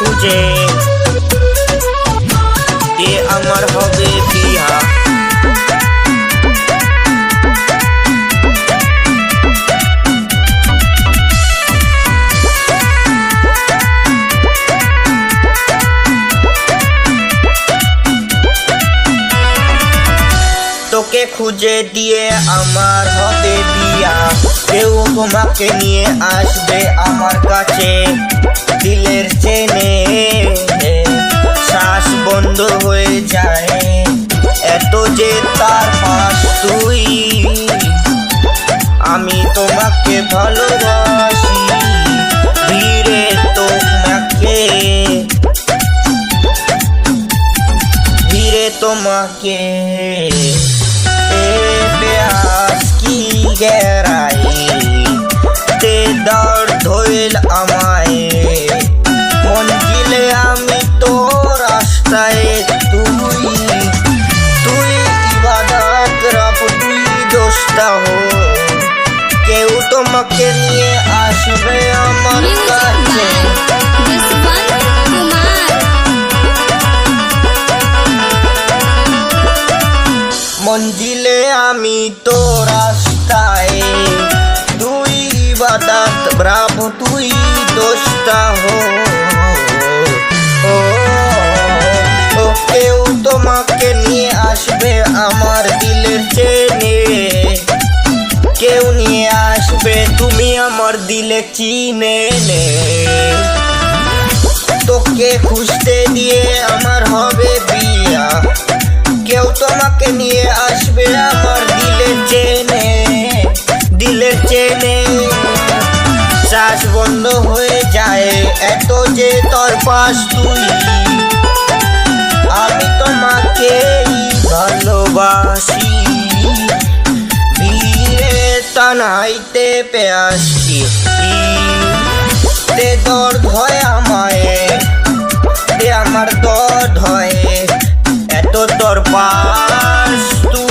খুঁজে এ আমার হবে বিয়া। তোকে খুঁজে দিয়ে আমার হবে বিয়া, কেউ তোমাকে নিয়ে আসবে আমার কাছে। দিলের চেনে শ্বাস বন্ধ হয়ে যায়, এত যে তার পাশ তুই। আমি তোমাকে ভালোবাসি ধীরে তোমাকে, ধীরে তোমাকে। प्यास की गहराई ते दर्द होइल আমায়, মঞ্জিলে আমি তো রাস্তায় তুই। তুই ইবাদত রব তুই দোস্তা হো, কেউ তোমাকে নিয়ে আসবে আমার কাছে। মঞ্জিলে আমি তো রাস্তায়, তুই ইবাদত ব্রাভো তুই দোস্তা হো। কেউ তোমাকে নিয়ে আসবে আমার দিলের চেনে, কেউ নিয়ে আসবে তুমি আমার দিলে চিনে নে। তোকে খুঁজতে দিয়ে আমার হবে বিয়া, কেউ তোমাকে নিয়ে আসবে আমার দিলের চেনে, দিলের চেনে। শ্বাস বন্ধ হয়ে যায়, এত যে তোর পাশ তুই। আমি তোমাকে ভালোবাসি ধীরে তানাইতে প্যাস কি দে দর্দ হয় আমায়, দে আমার দর্দ হয়, এত তোর পাশ তুই।